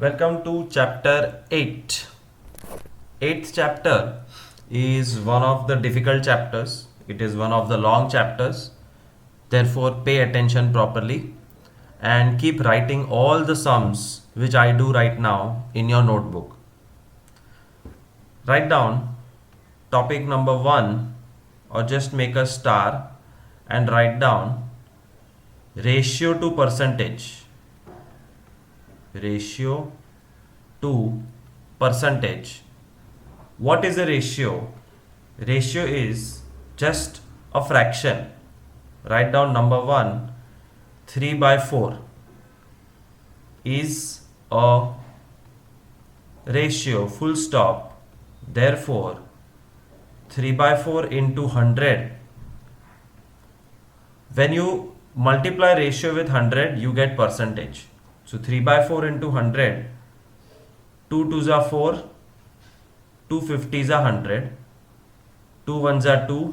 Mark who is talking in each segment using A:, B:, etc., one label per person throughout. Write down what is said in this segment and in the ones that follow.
A: Welcome to chapter 8. Eighth chapter is one of the difficult chapters. It is one of the long chapters. Therefore, pay attention properly and keep writing all the sums which I do right now in your notebook. Write down topic number 1 or just make a star and write down ratio to percentage. Ratio to percentage. What is a ratio? Ratio is just a fraction. Write down number 1, 3/4 is a ratio, full stop. Therefore, 3/4 into 100. When you multiply ratio with 100, you get percentage. So 3/4 into 100, 2 2s are 4, 2 50s are 100, 2 1s are 2,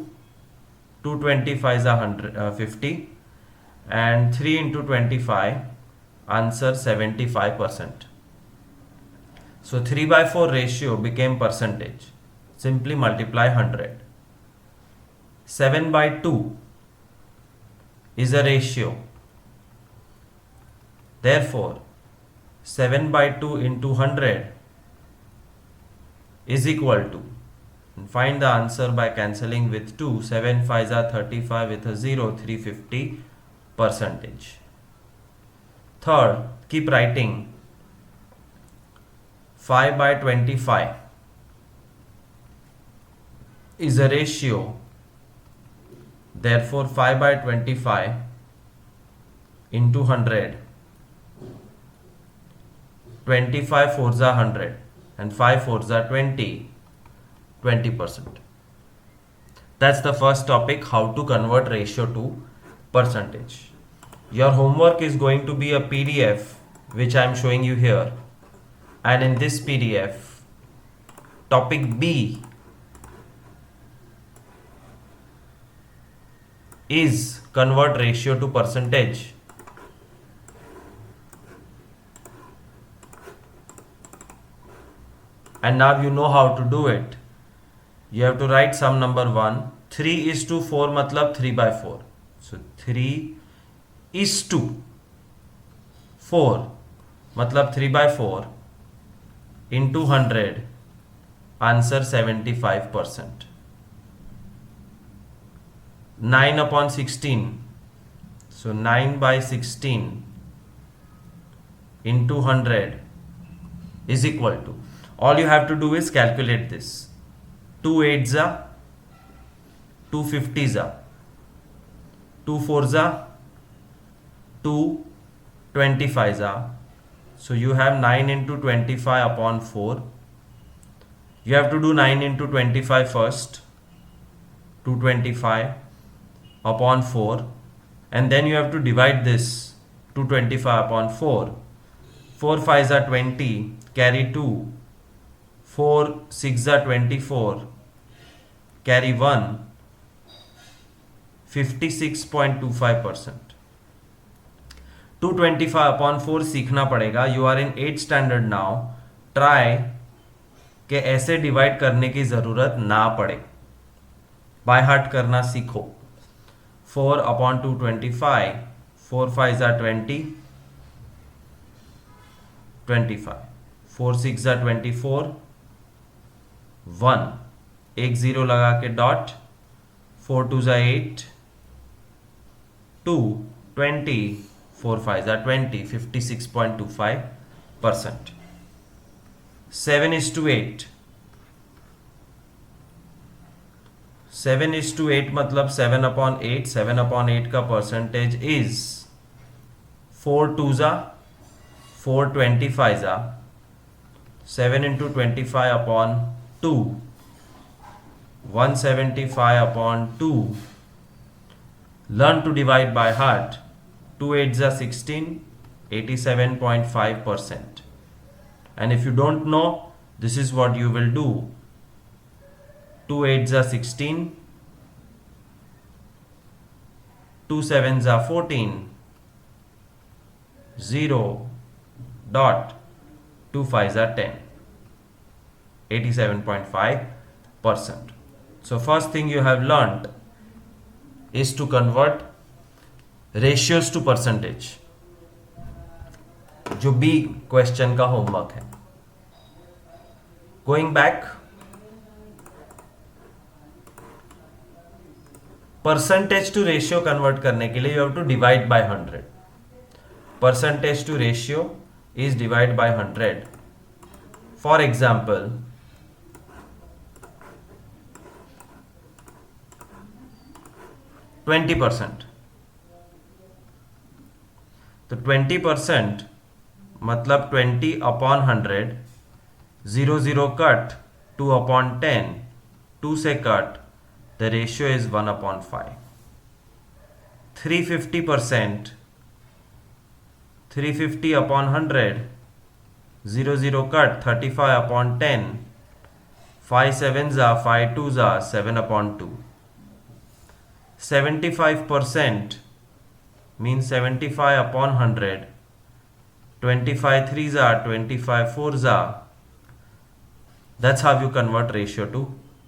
A: 2 25s are 50, and 3 into 25, answer 75%. So 3/4 ratio became percentage. Simply multiply 100. 7/2 is a ratio. Therefore, 7/2 into 100 is equal to, and find the answer by cancelling with 2. 7 5s are 35 with a 0, 350 percentage. Third, keep writing 5/25 is a ratio. Therefore, 5/25 into 100, 25 4s are 100 and 5 4s are 20%. That's the first topic, how to convert ratio to percentage. Your homework is going to be a PDF which I am showing you here, and in this PDF, topic B is convert ratio to percentage. And now you know how to do it. You have to write sum number 1. 3:4 matlab 3/4. So 3:4 matlab 3/4 into 100, answer 75%. 9/16. So 9/16 into 100 is equal to, all you have to do is calculate this. 2 8s are, 2 50s are, 2 4s are, 2 25s are. So you have 9 into 25 upon 4. You have to do 9 into 25 first. 225 upon 4, and then you have to divide this. 225 upon 4. 4 5s are 20, carry 2. 4 6s are 24, carry 1, 56.25%. 225 upon 4 सीखना पड़ेगा. You are in 8th standard now. Try कि ऐसे divide करने की ज़रूरत ना पड़े. By heart करना सीखो. 4 upon 225, 4 5s are 20, 25. 4 6s are 24, 1 एक 0 लगा के dot. 4 2s are 8, 2 20, 4 5s are 20, 56.25%. 7:8. 7:8 मतलब 7/8. 7/8 का percentage is 4 2s are 4 25s are 7 into 25 upon 2, 175 upon 2. Learn to divide by heart. 2 8s are 16, 87.5%. And if you don't know, this is what you will do. 2 8s are 16, 2 7s are 14, 0 dot 2 5s are 10. 87.5%. So first thing you have learnt is to convert ratios to percentage, जो B question का homework है. Going back, percentage to ratio convert करने के लिए you have to divide by 100. Percentage to ratio is divide by 100. For example, %20. तो 20% मतलब 20/100. 0 cut, 2/10, 2 से cut, the ratio is 1/5. 350%, 350/100. 0 cut, 35/10. 5 7s are 5 2s are 7/2. 75% means 75/100. 25 3s are 25 4s are. That's how you convert ratio to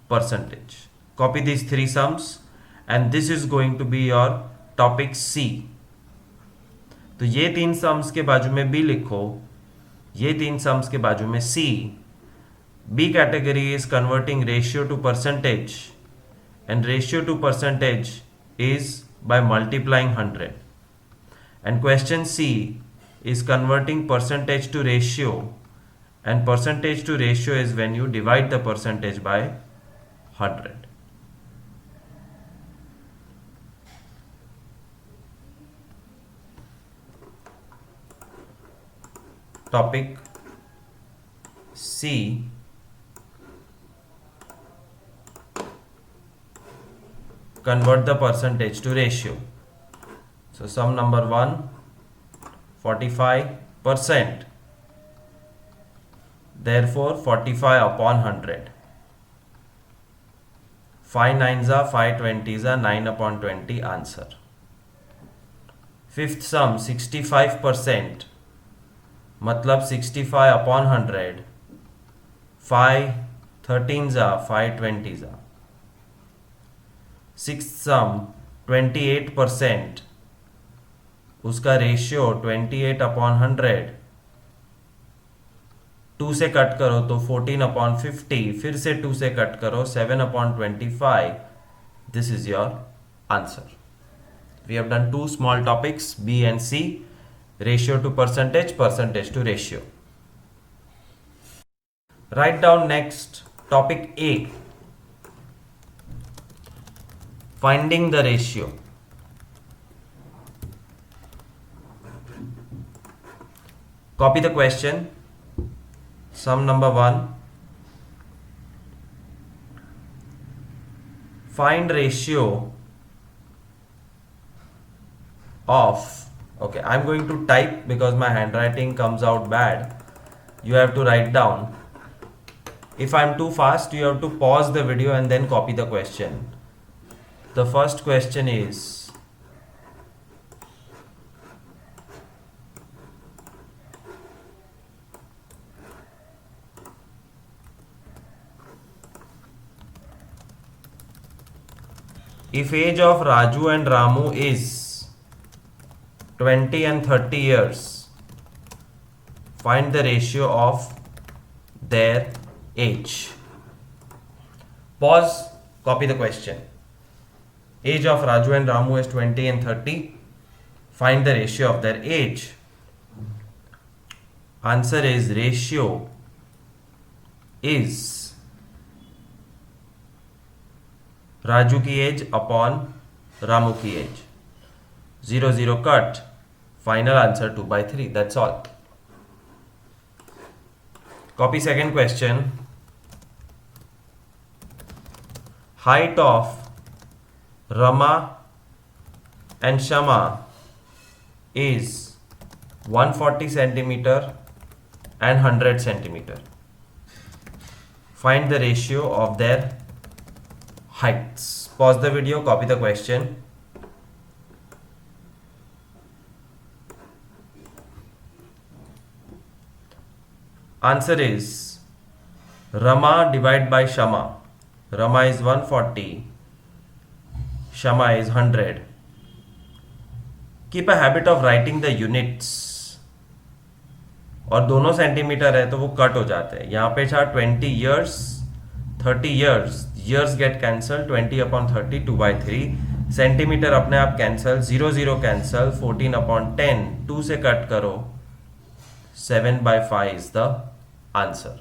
A: percentage. Copy these three sums and this is going to be your topic C. तो ये 3 sums के बाजू में B लिखो, ये 3 sums के बाजू में C. B category is converting ratio to percentage, and ratio to percentage is by multiplying 100. And question C is converting percentage to ratio, and percentage to ratio is when you divide the percentage by 100. Topic C, convert the percentage to ratio. So sum number 1, 45%. Therefore 45/100. 5 9s are 5 20s are 9/20 answer. Fifth sum 65%. मतलब 65/100. 5 13s are 5 20s are. Sixth sum 28%. उसका ratio 28/100. 2 से cut करो तो 14/50. फिर से 2 से cut करो 7/25. This is your answer. We have done 2 small topics, B and C. Ratio to percentage, percentage to ratio. Write down next topic A. Finding the ratio. Copy the question. Sum number 1. Find ratio of, okay, I'm going to type because my handwriting comes out bad. You have to write down. If I'm too fast, you have to pause the video and then copy the question. The first question is, if age of Raju and Ramu is 20 and 30 years, find the ratio of their age. Pause, copy the question. Age of Raju and Ramu is 20 and 30. Find the ratio of their age. Answer is ratio is Raju की as upon Ramu की as. 0 cut. Final answer 2/3. That's all. Copy second question. Height of Rama and Shama is 140 centimeter and 100 centimeter. Find the ratio of their heights. Pause the video, copy the question. Answer is Rama divided by Shama. Rama is 140. Shama is 100. Keep a habit of writing the units. और दोनों centimetre है तो वो cut हो जाते हैं. यहाँ पे था 20 years, 30 years. Years get cancelled. 20 upon 30, 2 by 3. Centimetre अपने आप कैंसल. 0 0 कैंसल. 14 upon 10. 2 से कट करो. 7 by 5 is the answer.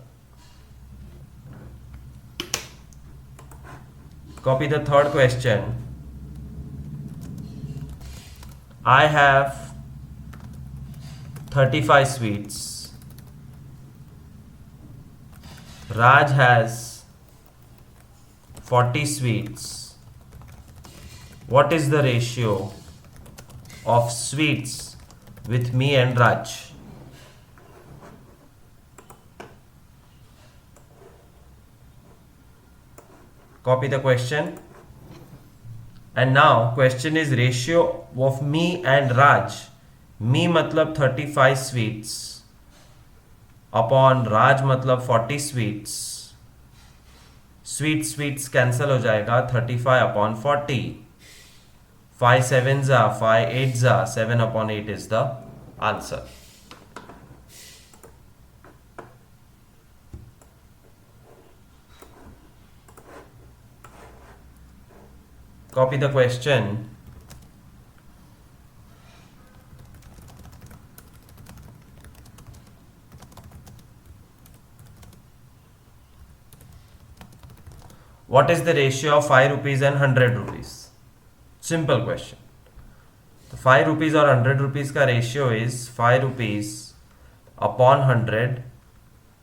A: Copy the third question. I have 35 sweets. Raj has 40 sweets. What is the ratio of sweets with me and Raj? Copy the question. And now question is ratio of me and Raj. Me मतलब 35 sweets upon Raj मतलब 40 sweets. Sweets cancel हो जाएगा. 35 upon 40. 5 7s are 5 8s are 7 upon 8 is the answer. Copy the question. What is the ratio of 5 rupees and 100 rupees? Simple question. The 5 rupees or 100 rupees का ratio is 5 rupees upon 100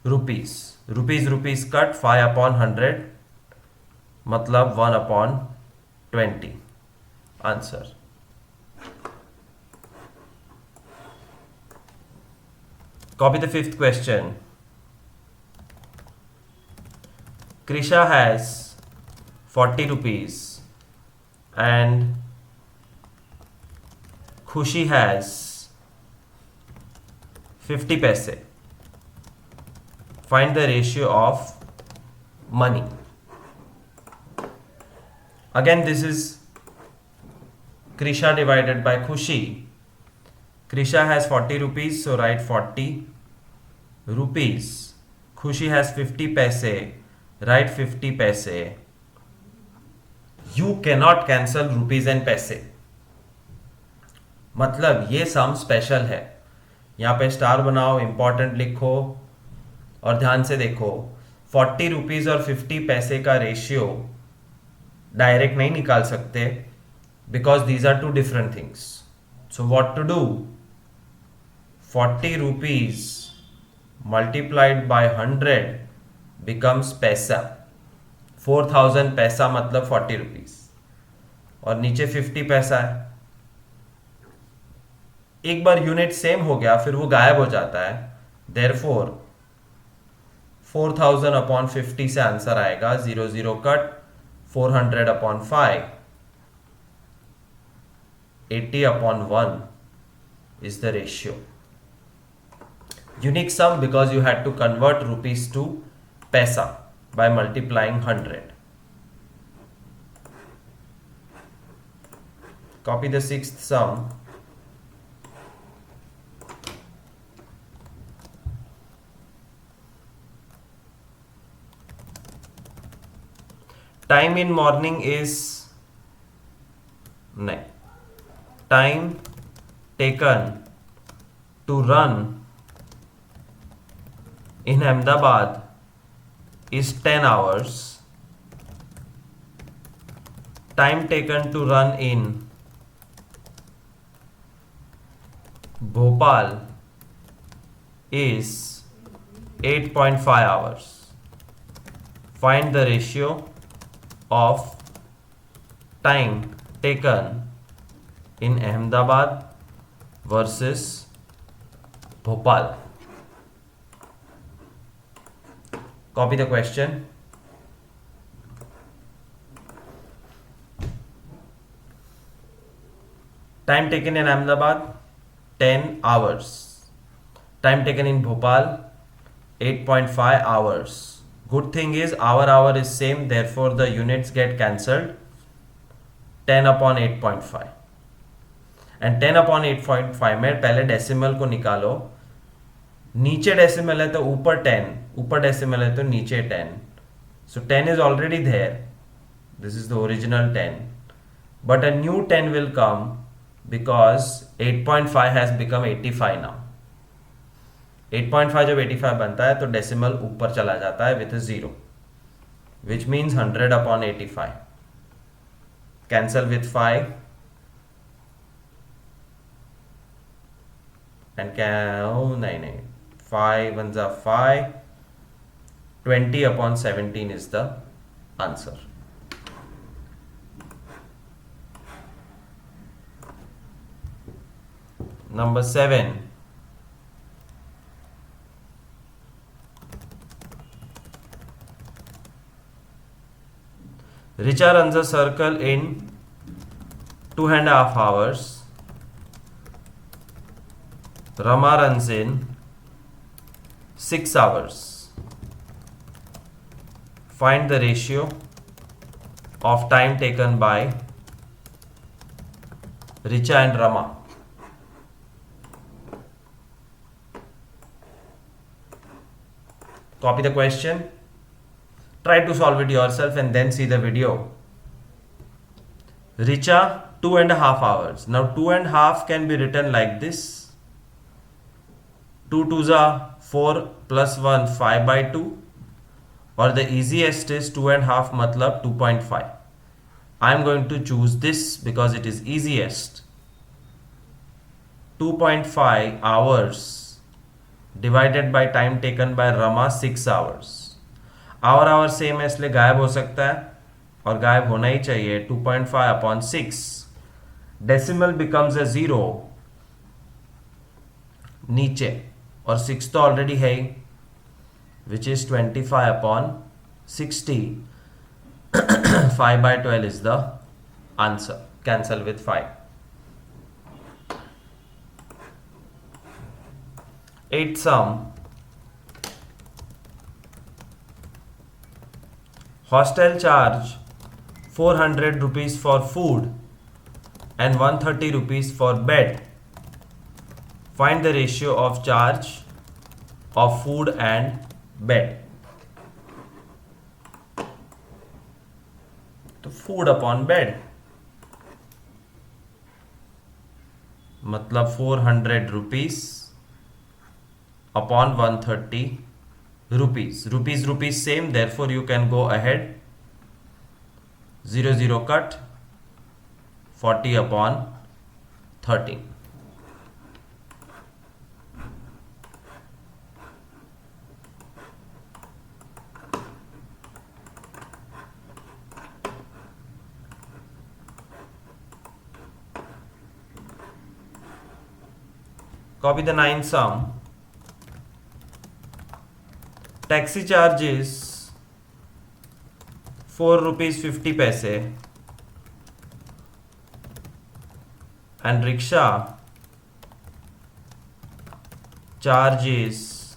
A: rupees. Rupees cut 5 upon 100 मतलब 1 upon 20. Answer. Copy the fifth question. Krisha has 40 rupees and Khushi has 50 paise. Find the ratio of money. Again, this is Krisha divided by Khushi. Krisha has 40 rupees, so write 40 rupees. Khushi has 50 paise, write 50 paise. You cannot cancel rupees and paise. मतलब ये some special है. यहाँ पे star बनाओ, important लिखो और ध्यान से देखो. 40 रुपीज और 50 पैसे का रेशियो डायरेक्ट नहीं निकाल सकते because these are two different things. So what to do? 40 rupees multiplied by 100 becomes paisa. 4000 पैसा मतलब 40 रुपीज और नीचे 50 पैसा है. एक बार यूनिट सेम हो गया फिर वो गायब हो जाता है. देयरफॉर 4000 अपॉन 50 से आंसर आएगा 0 0 cut. 400 upon 5, 80 upon 1 is the ratio. Unique sum because you had to convert rupees to paisa by multiplying 100. Copy the sixth sum. Time in morning is time taken to run in Ahmedabad is 10 hours. Time taken to run in Bhopal is 8.5 hours. Find the ratio of time taken in Ahmedabad versus Bhopal. Copy the question. Time taken in Ahmedabad 10 hours. Time taken in Bhopal 8.5 hours. Good thing is hour is same, therefore the units get cancelled. 10 upon 8.5 and 10 upon 8.5 में पहले decimal को निकालो. नीचे decimal है तो ऊपर 10, ऊपर decimal है तो नीचे 10. सो 10 is already there. This is the original 10. But a new 10 will come because 8.5 has become 85 now. 8.5 जब 85 बनता है तो डेसिमल ऊपर चला जाता है with a 0, which means 100 upon 85. Cancel with 5 and नहीं 5 ones are 5. 20 upon 17 is the answer. Number 7. Richa runs a circle in 2.5 hours. Rama runs in 6 hours. Find the ratio of time taken by Richa and Rama. Copy the question. Try to solve it yourself and then see the video. Richa, 2.5 hours. Now 2.5 can be written like this. 2 2s are 4 plus 1 5 by 2. Or the easiest is 2.5 matlab 2.5. I am going to choose this because it is easiest. 2.5 hours divided by time taken by Rama 6 hours. Hour same है इसलिए गायब हो सकता है और गायब होना ही चाहिए. 2.5 upon 6. डेसिमल becomes a 0 नीचे और 6 तो ऑलरेडी है ही, which is 25 upon 60. 5 by 12 is the answer. Cancel with 5. 8 sum. Hostel charge 400 rupees for food and 130 rupees for bed. Find the ratio of charge of food and bed. तो food upon bed मतलब 400 rupees upon 130 rupees. Rupees same, therefore you can go ahead. 0 0 cut. 40 upon 13. Copy the 9 sum. Taxi charge is 4 rupees 50 paise and rickshaw charge is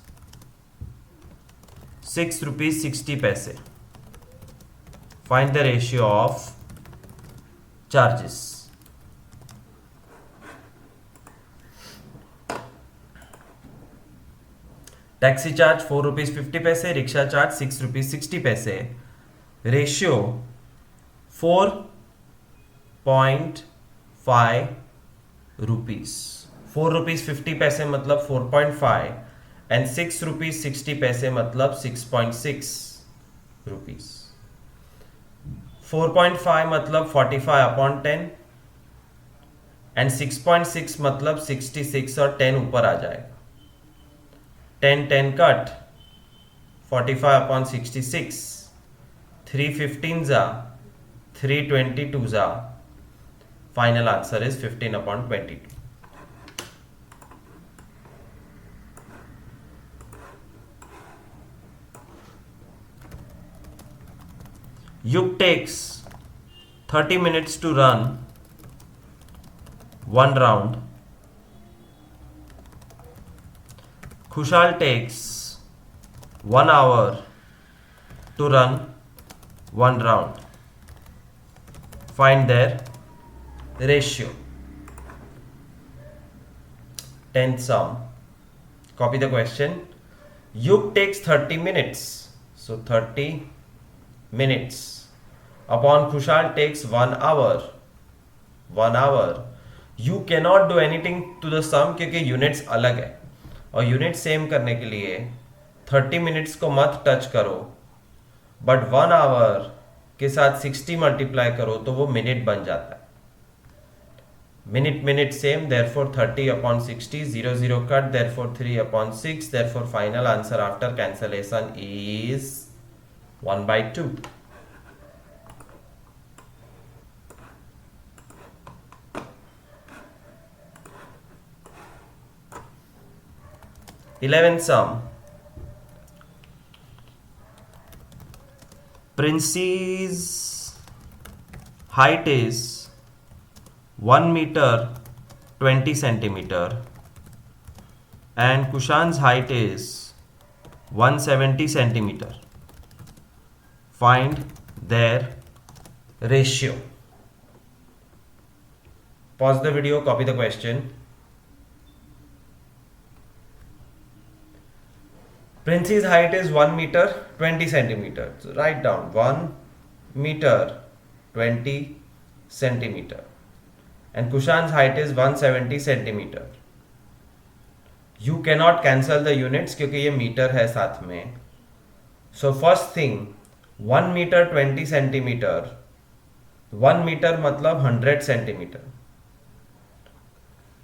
A: 6 rupees 60 paise. Find the ratio of charges. Taxi charge 4 rupees 50 paise, rickshaw charge 6 rupees 60 paise. Ratio 4.5 rupees. 4 rupees 50 paise मतलब 4.5 and 6 rupees 60 paise मतलब 6.6 rupees. 4.5 मतलब 45 upon 10 and 6.6 मतलब 66 और 10 ऊपर आ जाएगा. 10 10 cut. 45 upon 66. 3 15s are 3 22s are. Final answer is 15 upon 22. Yug takes 30 minutes to run one round. Khushal takes 1 hour to run one round. Find their ratio. 10th sum. Copy the question. Yug takes 30 minutes. So 30 minutes. Upon Kushal takes 1 hour. 1 hour. You cannot do anything to the sum क्योंकि units अलग है और unit same करने के लिए 30 minutes को मत touch करो, बट 1 आवर के साथ 60 मल्टीप्लाई करो तो वो मिनट बन जाता है. Minute minute same, therefore 30 upon 60, 0 0 cut, therefore 3 upon 6, therefore final answer after cancellation is 1/2. Eleventh sum. Prince's height is 1 meter 20 centimeter and Kushan's height is 170 centimeter. Find their ratio. Pause the video, copy the question. Prince's height is 1 meter 20 centimeter. So write down 1 meter 20 centimeter. And Kushan's height is 170 centimeter. You cannot cancel the units क्योंकि ये metre है साथ में. So first thing, 1 meter 20 centimeter. 1 meter मतलब 100 centimeter.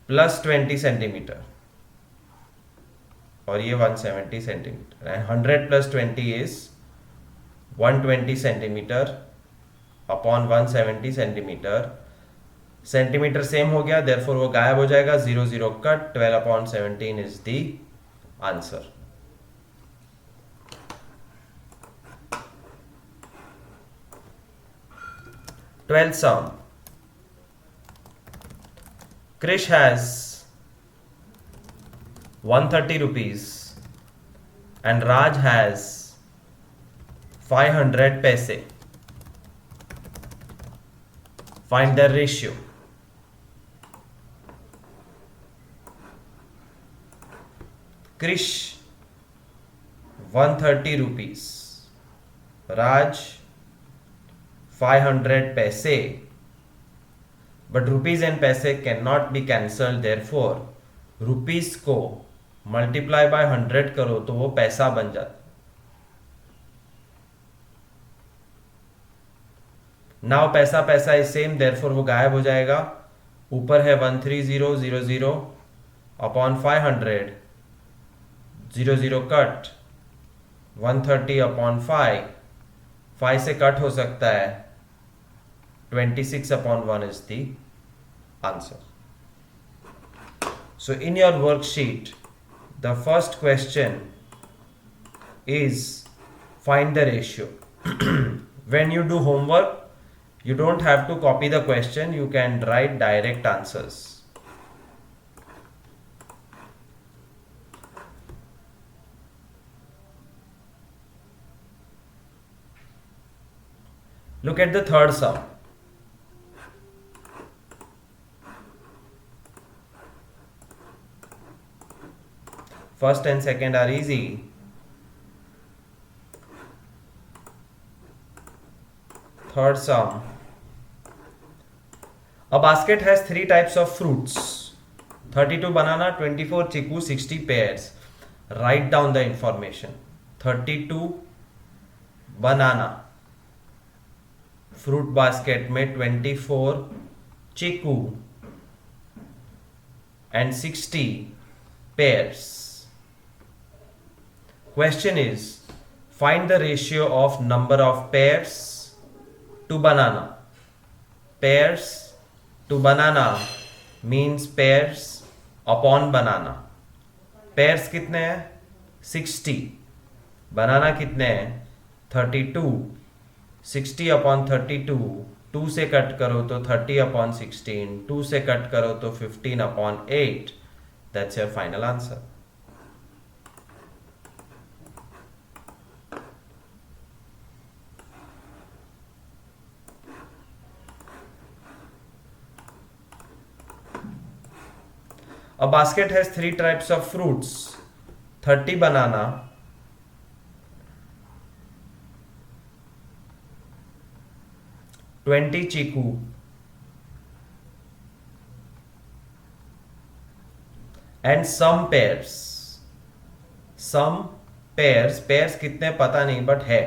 A: Plus 20 centimeter. और ये 170 centimetre and 100 plus 20 is 120 centimetre upon 170 centimetre. Centimetre same हो गया, देयरफॉर वो गायब हो जाएगा, 0 0 cut, 12 upon 17 is the answer. Twelfth sum. Krish has 130 rupees and Raj has 500 paise. Find their ratio. Krish 130 rupees, Raj 500 paise, but rupees and paise cannot be cancelled, therefore rupees को multiply by 100 करो तो वो पैसा बन जाता. Now पैसा पैसा is same, therefore वो गायब हो जाएगा. ऊपर है 13000 अपॉन 500, 0 0 कट, 130 अपॉन 5 से कट हो सकता है, 26 upon 1 is the answer. So in your worksheet, the first question is find the ratio. When you do homework, you don't have to copy the question, you can write direct answers. Look at the third sum. First and second are easy. Third sum. A basket has 3 types of fruits. 32 banana, 24 chiku, 60 pears. Write down the information. 32 banana. Fruit basket में 24 chiku and 60 pears. Question is, find the ratio of number of pears to banana. Pears to banana means pears upon banana. Pears कितने हैं? 60. Banana कितने हैं? 32. 60 upon 32. 2 से cut करो तो 30 upon 16. 2 से cut करो तो 15 upon 8. That's your final answer. A basket has 3 types of fruits: 30 banana, 20 chiku, and some pears. Some pears कितने पता नहीं बट है.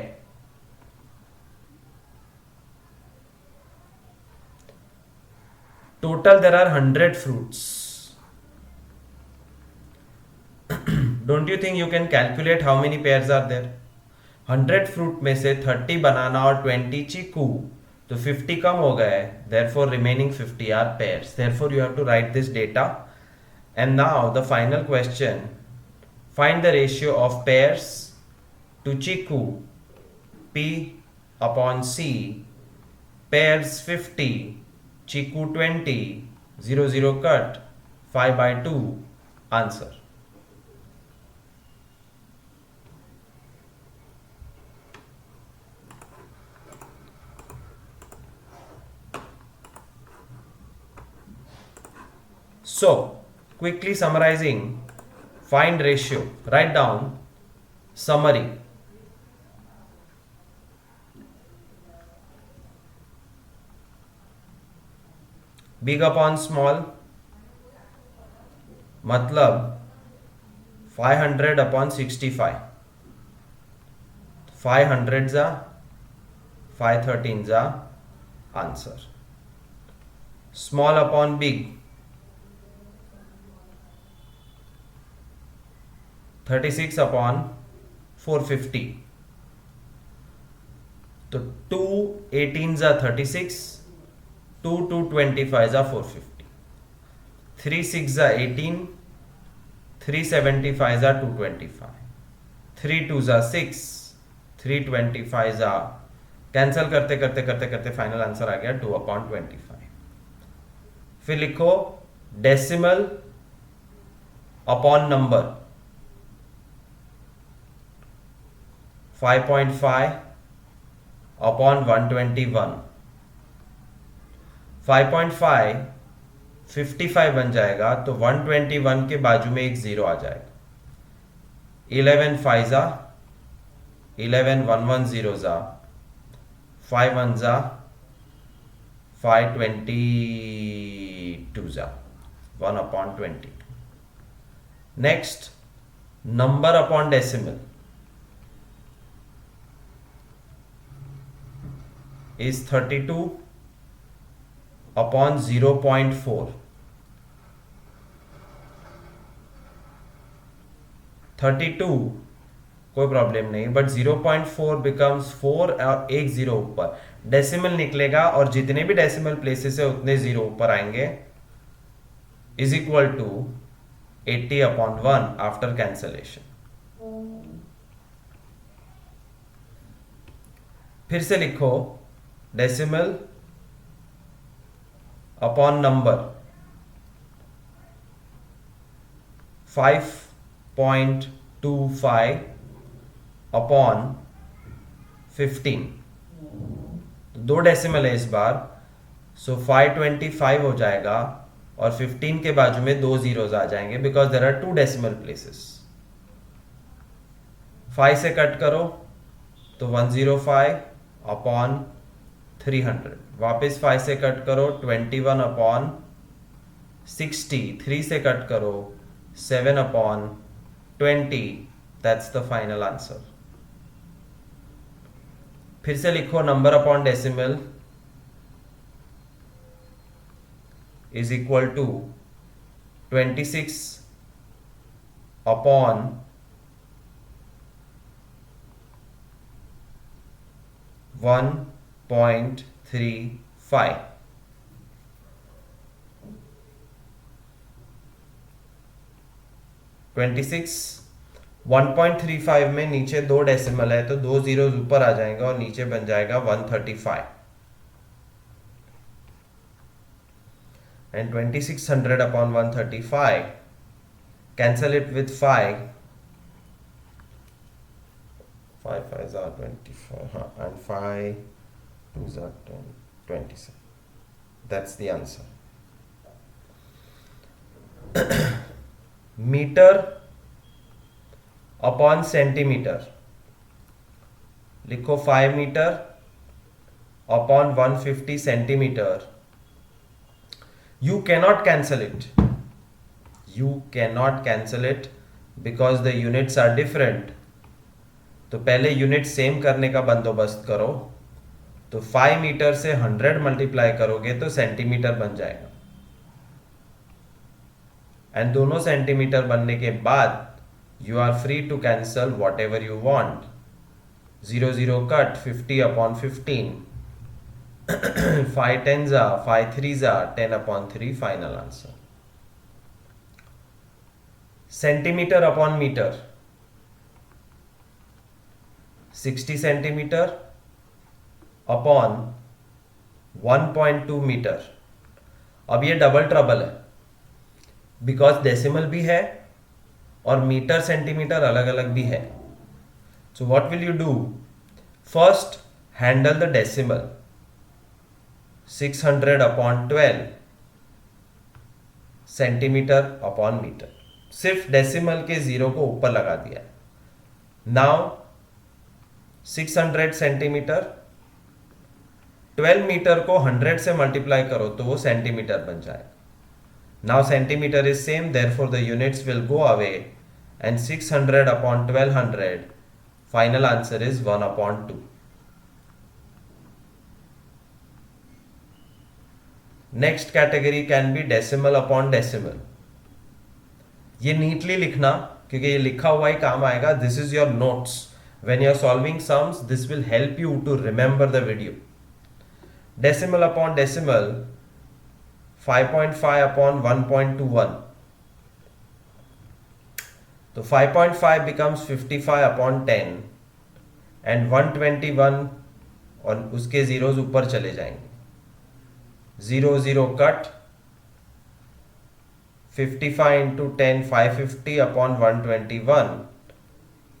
A: Total there are 100 fruits. Don't you think you can calculate how many pears are there? 100 fruit में से 30 banana और 20 चीकू, तो 50 कम हो गए. Therefore remaining 50 are pears. Therefore you have to write this data. And now the final question: find the ratio of pears to chiku. P upon C. Pears 50, chiku 20, 0 0 cut, 5/2. Answer. So, quickly summarizing, find ratio. Write down summary. Big upon small, मतलब 500 upon 65. 500 जा 513 जा answer. Small upon big, 36 upon 450. तो 2 18 जा 36, 2 225 जा 450, 3 6 जा 18, 375 जा 225, 3 2 जा 6, 325 जा, कैंसल करते करते करते करते फाइनल आंसर आ गया 2 upon 25. फिर लिखो डेसिमल अपॉन नंबर. 5.5 upon 121. 5.5 55 बन जाएगा, तो 121 के बाजू में एक 0 आ जाएगा. 11 5 जा 11, 1 1 0 जा 5 1 जा 5 22 जा 1 upon 20. Next, number upon decimal is 32 upon 0.4. 32 कोई प्रॉब्लम नहीं, बट 0.4 becomes 4 और एक 0 ऊपर. डेसिमल निकलेगा और जितने भी डेसिमल प्लेसेस है उतने 0 ऊपर आएंगे, is equal to 80 upon 1 after cancellation. फिर से लिखो डेसिमल अपॉन नंबर. 5.25 अपॉन 15. दो डेसिमल है इस बार, सो 525 हो जाएगा और 15 के बाजू में 2 zeros आ जाएंगे because there are 2 decimal places. 5 से कट करो तो 105 अपॉन 300. वापस 5 से कट करो 21 अपॉन 60. 3 से कट करो 7 upon 20. That's the final answer. फिर से लिखो number upon decimal is equal to 26 upon 1.35. Twenty six 1.35 में नीचे 2 डेसिमल है तो 2 zeros ऊपर आ जाएगा और नीचे बन जाएगा 135. And 2600 upon 135, cancel it with 5. 5 5s are 24, and 5 2s are 27. That's the answer. Metre upon centimetre, लिखो 5 metre upon 150 centimetre. You cannot cancel it. You cannot cancel it because the units are different. तो पहले unit same करने का बंदोबस्त करो. तो 5 metre से 100 multiply करोगे तो सेंटीमीटर बन जाएगा. एंड दोनों सेंटीमीटर बनने के बाद you are free to cancel whatever you want. 0 0 cut, 50 upon 15, 5 10s are 5 3s are 10 upon 3. Final answer. Centimeter upon meter, 60 centimeter upon 1.2 मीटर. अब ये डबल ट्रबल है बिकॉज डेसिमल भी है और मीटर सेंटीमीटर अलग अलग भी है. So what will you do? First handle the decimal. 600 upon 12 centimetre upon metre. सिर्फ डेसिमल के जीरो को ऊपर लगा दिया. नाउ 600 सेंटीमीटर, 12 मीटर को 100 से मल्टीप्लाई करो तो वो सेंटीमीटर बन जाए. Now centimetre is same, therefore the units will go away and 600 upon 1200, final answer is 1 upon 2. Next category can be decimal upon decimal. ये नीटली लिखना क्योंकि ये लिखा हुआ ही काम आएगा. This is your notes. When you are solving sums this will help you to remember the video. Decimal upon decimal, 5.5 upon 1.21. तो 5.5 becomes 55 upon 10 एंड 121 और उसके जीरोज ऊपर चले जाएंगे. 0 0 cut, 55 into 10 550 upon 121.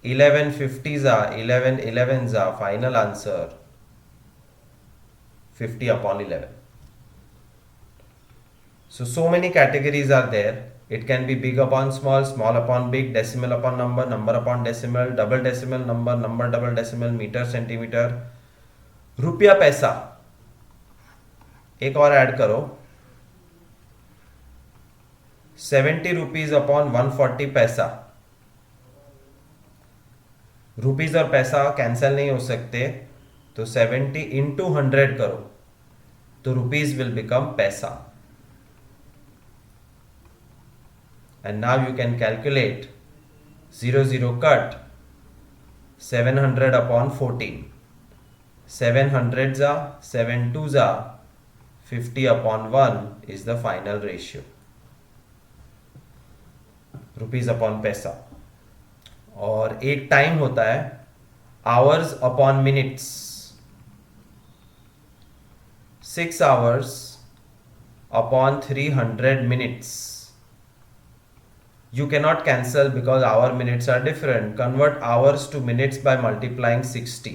A: 11 50s are 11 11s are final answer 50 upon 11. So many categories are there. It can be big upon small, small upon big, decimal upon number, number upon decimal, double decimal number, number double decimal, meter centimeter. रुपया पैसा एक और add करो. 70 rupees upon 140 पैसा. Rupees और पैसा cancel नहीं हो सकते तो 70 इंटू 100 करो तो रुपीज विल बिकम पैसा. And now you can calculate. 0 0 cut, 700 upon 14. 700s are 7 2s are 50 upon 1 is the final ratio. Rupees upon पैसा. और एक टाइम होता है hours upon minutes. 6 hours upon 300 minutes. You cannot cancel because hour minutes are different. Convert hours to minutes by multiplying 60.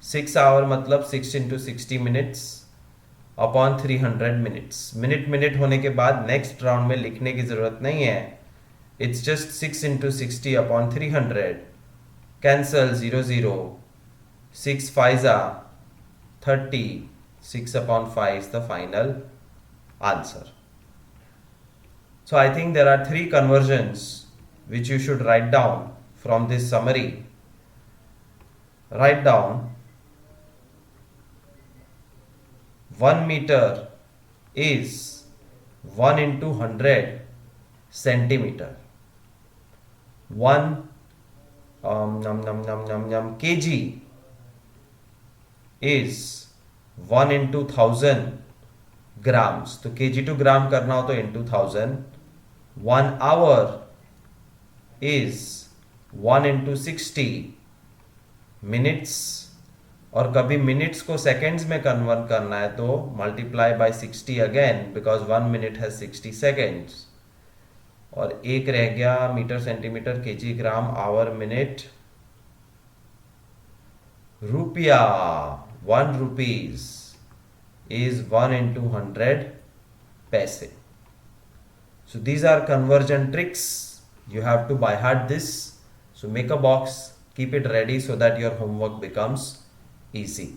A: 6 hour मतलब 6 into 60 minutes upon 300 minutes. Minute होने के बाद next round में लिखने की जरूरत नहीं है. It's just 6 into 60 upon 300. Cancel 0 0. 6 5s are 30. 6 upon 5 is the final answer. So I think there are 3 conversions which you should write down from this summary. Write down 1 meter is 1 into 100 centimeter. 1 kg is 1 into 1000 grams. तो kg to gram करना हो तो into 1000. 1 hour is 1 into 60 minutes. और कभी minutes को seconds में convert करना है तो multiply by 60 again because 1 minute has 60 seconds. और एक रह गया metre centimetre KG gram our minute. रुपया 1 rupees is 1 into 100 पैसे. So these are conversion tricks You have to by heart this. So make a box, keep it ready so that your homework becomes easy.